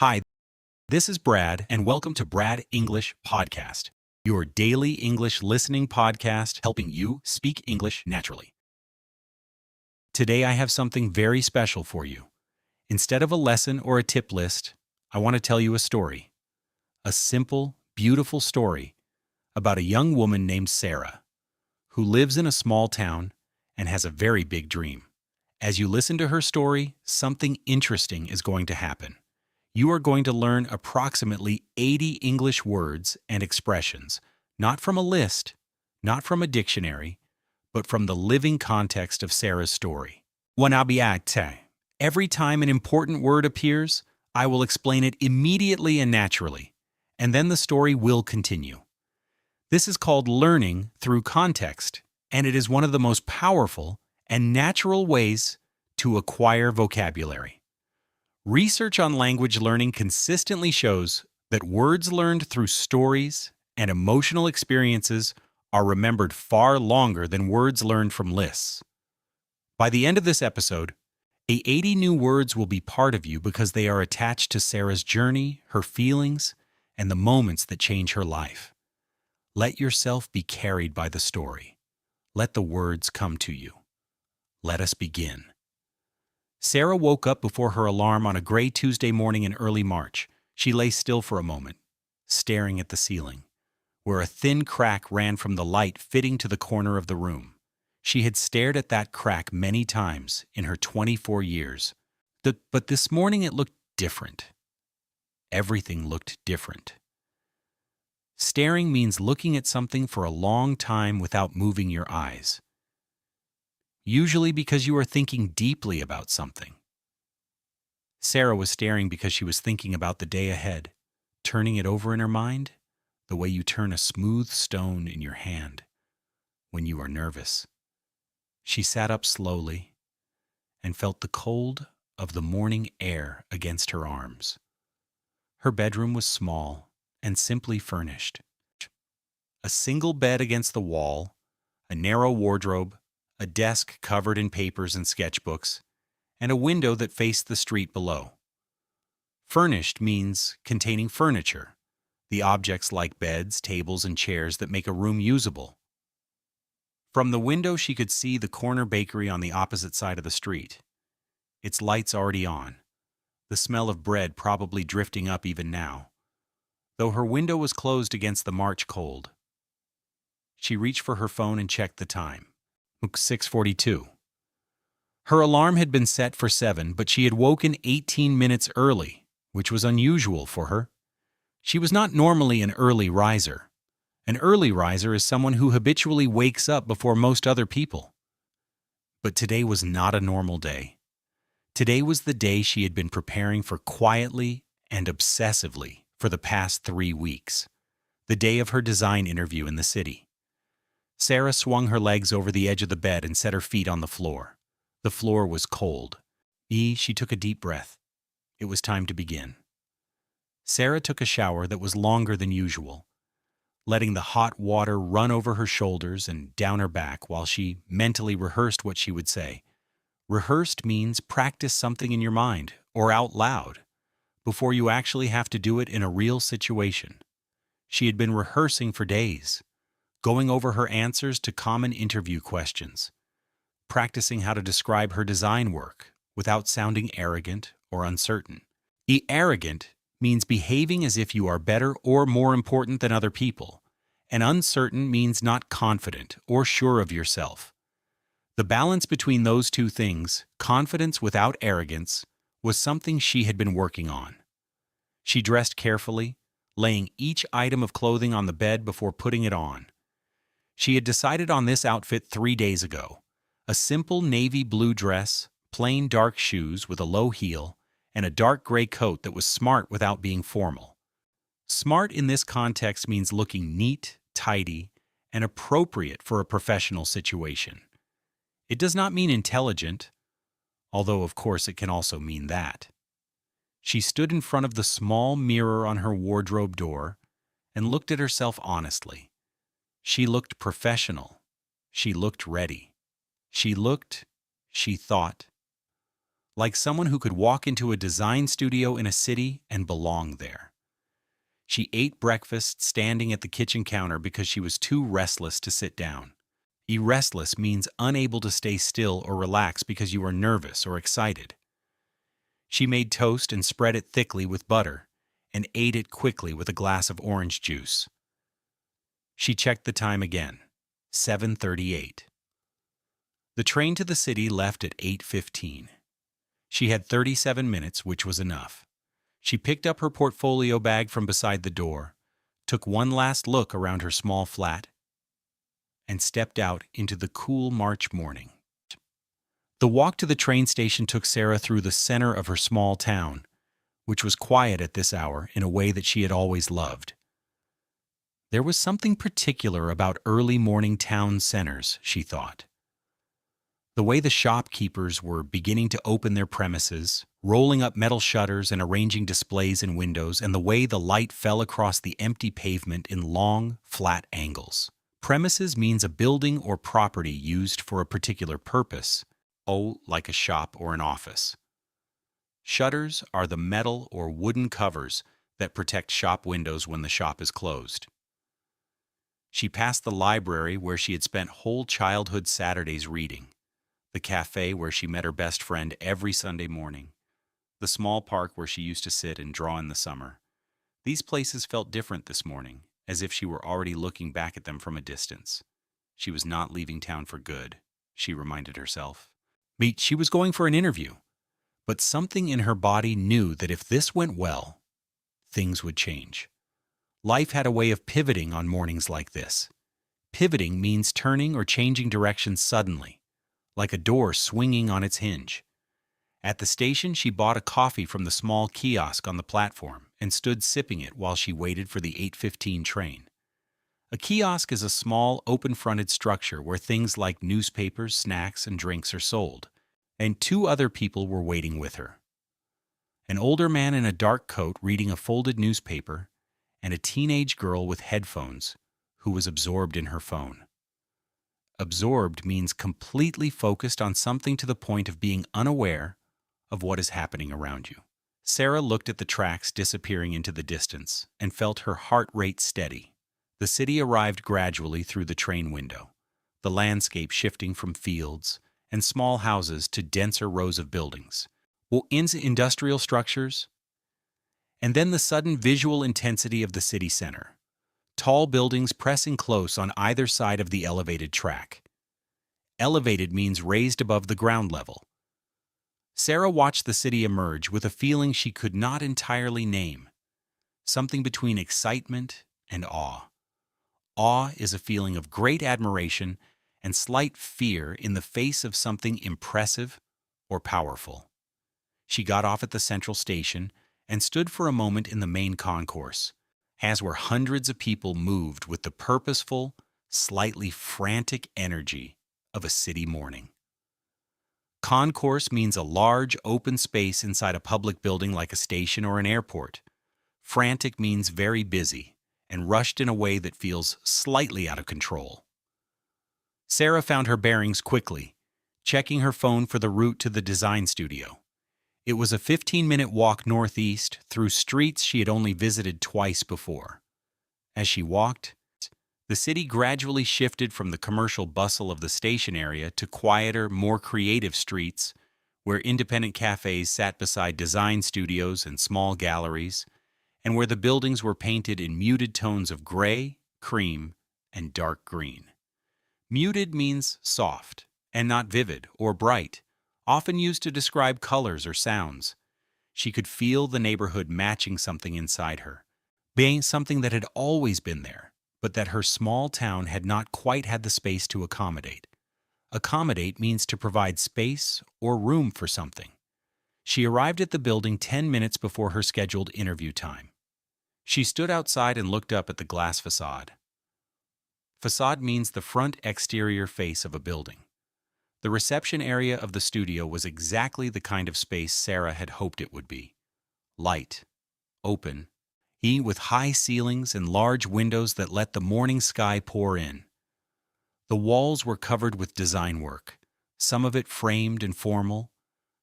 Hi, this is Brad, and welcome to Brad English Podcast, your daily English listening podcast helping you speak English naturally. Today I have something very special for you. Instead of a lesson or a tip list, I want to tell you a story. A simple, beautiful story about a young woman named Sarah, who lives in a small town and has a very big dream. As you listen to her story, something interesting is going to happen. You are going to learn approximately 80 English words and expressions, not from a list, not from a dictionary, but from the living context of Sarah's story. A1-A2. Every time an important word appears, I will explain it immediately and naturally, and then the story will continue. This is called learning through context, and it is one of the most powerful and natural ways to acquire vocabulary. Research on language learning consistently shows that words learned through stories and emotional experiences are remembered far longer than words learned from lists. By the end of this episode, 80 new words will be part of you because they are attached to Sarah's journey, her feelings, and the moments that change her life. Let yourself be carried by the story. Let the words come to you. Let us begin. Sarah woke up before her alarm on a gray Tuesday morning in early March. She lay still for a moment, staring at the ceiling, where a thin crack ran from the light fitting to the corner of the room. She had stared at that crack many times in her 24 years. But this morning it looked different. Everything looked different. Staring means looking at something for a long time without moving your eyes. Usually because you are thinking deeply about something. Sarah was staring because she was thinking about the day ahead, turning it over in her mind, the way you turn a smooth stone in your hand when you are nervous. She sat up slowly and felt the cold of the morning air against her arms. Her bedroom was small and simply furnished. A single bed against the wall, a narrow wardrobe, a desk covered in papers and sketchbooks, and a window that faced the street below. Furnished means containing furniture, the objects like beds, tables, and chairs that make a room usable. From the window she could see the corner bakery on the opposite side of the street. Its lights already on, the smell of bread probably drifting up even now, though her window was closed against the March cold. She reached for her phone and checked the time. 6:42. Her alarm had been set for 7, but she had woken 18 minutes early, which was unusual for her. She was not normally an early riser. An early riser is someone who habitually wakes up before most other people. But today was not a normal day. Today was the day she had been preparing for quietly and obsessively for the past 3 weeks, the day of her design interview in the city. Sarah swung her legs over the edge of the bed and set her feet on the floor. The floor was cold. She took a deep breath. It was time to begin. Sarah took a shower that was longer than usual, letting the hot water run over her shoulders and down her back while she mentally rehearsed what she would say. Rehearsed means practice something in your mind or out loud before you actually have to do it in a real situation. She had been rehearsing for days, going over her answers to common interview questions, practicing how to describe her design work without sounding arrogant or uncertain. Arrogant means behaving as if you are better or more important than other people, and uncertain means not confident or sure of yourself. The balance between those two things, confidence without arrogance, was something she had been working on. She dressed carefully, laying each item of clothing on the bed before putting it on. She had decided on this outfit 3 days ago: a simple navy blue dress, plain dark shoes with a low heel, and a dark gray coat that was smart without being formal. Smart in this context means looking neat, tidy, and appropriate for a professional situation. It does not mean intelligent, although of course it can also mean that. She stood in front of the small mirror on her wardrobe door and looked at herself honestly. She looked professional. She looked ready. She thought, like someone who could walk into a design studio in a city and belong there. She ate breakfast standing at the kitchen counter because she was too restless to sit down. Restless means unable to stay still or relax because you are nervous or excited. She made toast and spread it thickly with butter and ate it quickly with a glass of orange juice. She checked the time again, 7:38. The train to the city left at 8:15. She had 37 minutes, which was enough. She picked up her portfolio bag from beside the door, took one last look around her small flat, and stepped out into the cool March morning. The walk to the train station took Sarah through the center of her small town, which was quiet at this hour in a way that she had always loved. There was something particular about early morning town centers, she thought. The way the shopkeepers were beginning to open their premises, rolling up metal shutters and arranging displays in windows, and the way the light fell across the empty pavement in long, flat angles. Premises means a building or property used for a particular purpose, like a shop or an office. Shutters are the metal or wooden covers that protect shop windows when the shop is closed. She passed the library where she had spent whole childhood Saturdays reading, the cafe where she met her best friend every Sunday morning, the small park where she used to sit and draw in the summer. These places felt different this morning, as if she were already looking back at them from a distance. She was not leaving town for good, she reminded herself. She was going for an interview, but something in her body knew that if this went well, things would change. Life had a way of pivoting on mornings like this. Pivoting means turning or changing direction suddenly, like a door swinging on its hinge. At the station, she bought a coffee from the small kiosk on the platform and stood sipping it while she waited for the 8:15 train. A kiosk is a small, open-fronted structure where things like newspapers, snacks, and drinks are sold, and two other people were waiting with her. An older man in a dark coat reading a folded newspaper, and a teenage girl with headphones who was absorbed in her phone. Absorbed means completely focused on something to the point of being unaware of what is happening around you. Sarah looked at the tracks disappearing into the distance and felt her heart rate steady. The city arrived gradually through the train window, the landscape shifting from fields and small houses to denser rows of buildings, into industrial structures, and then the sudden visual intensity of the city center. Tall buildings pressing close on either side of the elevated track. Elevated means raised above the ground level. Sarah watched the city emerge with a feeling she could not entirely name, something between excitement and awe. Awe is a feeling of great admiration and slight fear in the face of something impressive or powerful. She got off at the central station and stood for a moment in the main concourse, as where hundreds of people moved with the purposeful, slightly frantic energy of a city morning. Concourse means a large, open space inside a public building like a station or an airport. Frantic means very busy and rushed in a way that feels slightly out of control. Sarah found her bearings quickly, checking her phone for the route to the design studio. It was a 15-minute walk northeast through streets she had only visited twice before. As she walked, the city gradually shifted from the commercial bustle of the station area to quieter, more creative streets where independent cafes sat beside design studios and small galleries, and where the buildings were painted in muted tones of gray, cream, and dark green. Muted means soft and not vivid or bright, often used to describe colors or sounds. She could feel the neighborhood matching something inside her, being something that had always been there, but that her small town had not quite had the space to accommodate. Accommodate means to provide space or room for something. She arrived at the building 10 minutes before her scheduled interview time. She stood outside and looked up at the glass facade. Facade means the front exterior face of a building. The reception area of the studio was exactly the kind of space Sarah had hoped it would be. Light, open, with high ceilings and large windows that let the morning sky pour in. The walls were covered with design work, some of it framed and formal,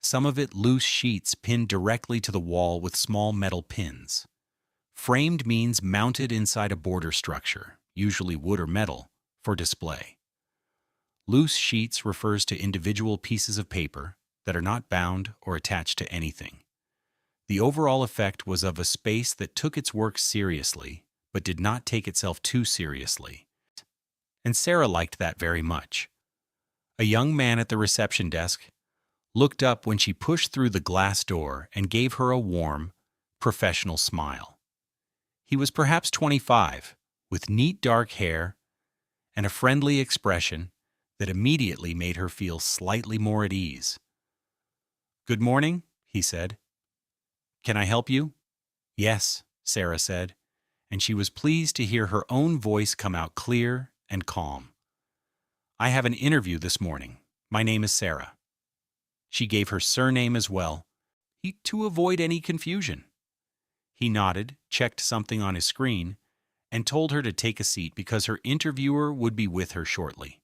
some of it loose sheets pinned directly to the wall with small metal pins. Framed means mounted inside a border structure, usually wood or metal, for display. Loose sheets refers to individual pieces of paper that are not bound or attached to anything. The overall effect was of a space that took its work seriously, but did not take itself too seriously. And Sarah liked that very much. A young man at the reception desk looked up when she pushed through the glass door and gave her a warm, professional smile. He was perhaps 25, with neat dark hair and a friendly expression that immediately made her feel slightly more at ease. "Good morning," he said. "Can I help you?" "Yes," Sarah said, and she was pleased to hear her own voice come out clear and calm. "I have an interview this morning. My name is Sarah." She gave her surname as well, to avoid any confusion. He nodded, checked something on his screen, and told her to take a seat because her interviewer would be with her shortly.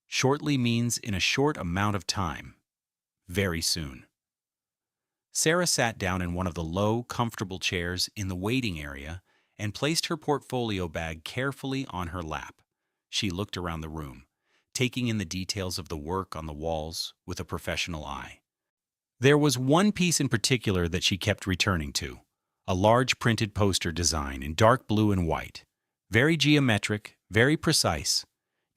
Shortly means in a short amount of time. Very soon. Sarah sat down in one of the low, comfortable chairs in the waiting area and placed her portfolio bag carefully on her lap. She looked around the room, taking in the details of the work on the walls with a professional eye. There was one piece in particular that she kept returning to, a large printed poster design in dark blue and white. Very geometric, very precise.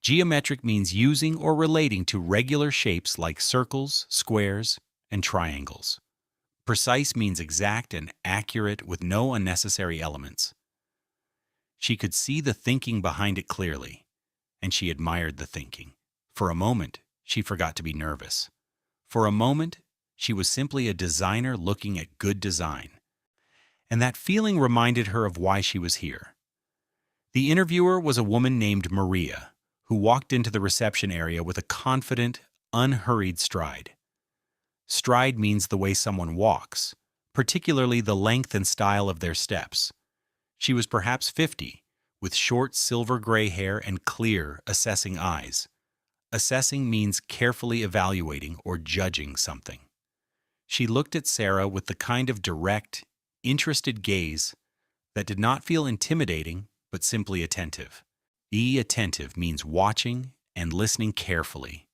Geometric means using or relating to regular shapes like circles, squares, and triangles. Precise means exact and accurate with no unnecessary elements. She could see the thinking behind it clearly, and she admired the thinking. For a moment, she forgot to be nervous. For a moment, she was simply a designer looking at good design. And that feeling reminded her of why she was here. The interviewer was a woman named Maria, who walked into the reception area with a confident, unhurried stride. Stride means the way someone walks, particularly the length and style of their steps. She was perhaps 50, with short silver-gray hair and clear, assessing eyes. Assessing means carefully evaluating or judging something. She looked at Sarah with the kind of direct, interested gaze that did not feel intimidating, but simply attentive. Be attentive means watching and listening carefully,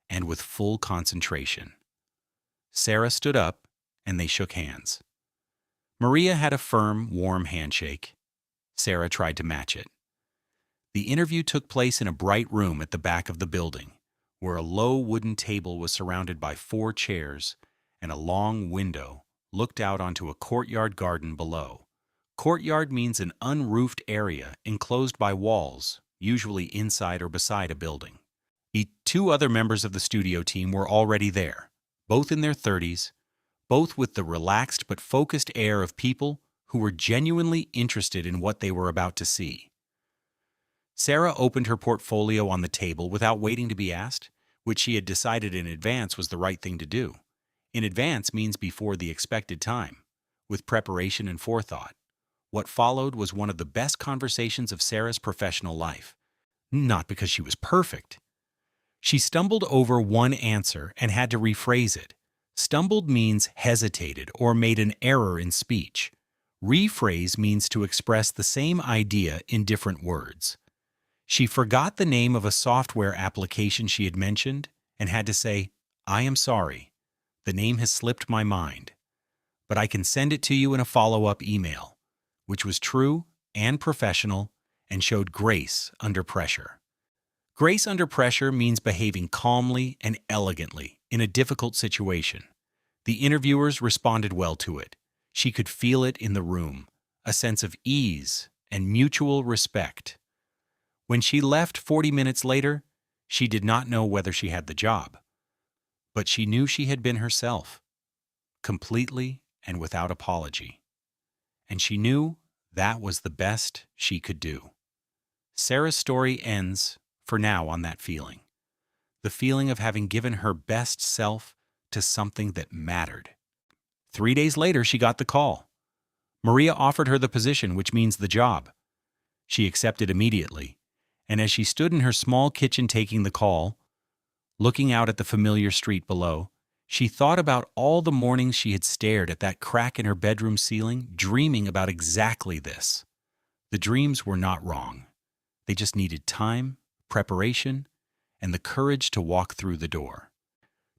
and with full concentration. Sarah stood up, and they shook hands. Maria had a firm, warm handshake. Sarah tried to match it. The interview took place in a bright room at the back of the building, where a low wooden table was surrounded by 4 chairs, and a long window looked out onto a courtyard garden below. Courtyard means an unroofed area enclosed by walls, usually inside or beside a building. The 2 other members of the studio team were already there, both in their 30s, both with the relaxed but focused air of people who were genuinely interested in what they were about to see. Sarah opened her portfolio on the table without waiting to be asked, which she had decided in advance was the right thing to do. In advance means before the expected time, with preparation and forethought. What followed was one of the best conversations of Sarah's professional life. Not because she was perfect. She stumbled over one answer and had to rephrase it. Stumbled means hesitated or made an error in speech. Rephrase means to express the same idea in different words. She forgot the name of a software application she had mentioned and had to say, "I am sorry. The name has slipped my mind, but I can send it to you in a follow-up email," which was true and professional and showed grace under pressure. Grace under pressure means behaving calmly and elegantly in a difficult situation. The interviewers responded well to it. She could feel it in the room, a sense of ease and mutual respect. When she left 40 minutes later, she did not know whether she had the job. But she knew she had been herself, completely and without apology. And she knew that was the best she could do. Sarah's story ends, for now, on that feeling. The feeling of having given her best self to something that mattered. 3 days later, she got the call. Maria offered her the position, which means the job. She accepted immediately, and as she stood in her small kitchen taking the call, looking out at the familiar street below, She thought about all the mornings she had stared at that crack in her bedroom ceiling, dreaming about exactly this. The dreams were not wrong. They just needed time, preparation, and the courage to walk through the door.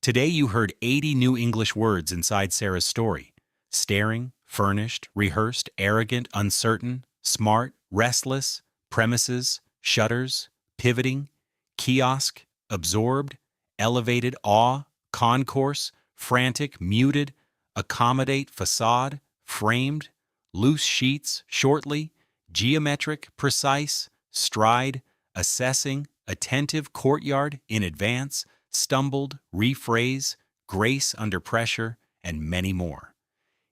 Today you heard 80 new English words inside Sarah's story. Staring, furnished, rehearsed, arrogant, uncertain, smart, restless, premises, shutters, pivoting, kiosk, absorbed, elevated, awe, concourse, frantic, muted, accommodate, facade, framed, loose sheets, shortly, geometric, precise, stride, assessing, attentive, courtyard, in advance, stumbled, rephrase, grace under pressure, and many more.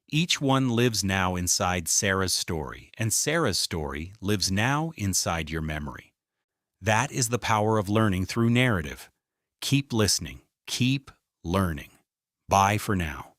Each one lives now inside Sarah's story, and Sarah's story lives now inside your memory. That is the power of learning through narrative. Keep listening. Keep learning. Bye for now.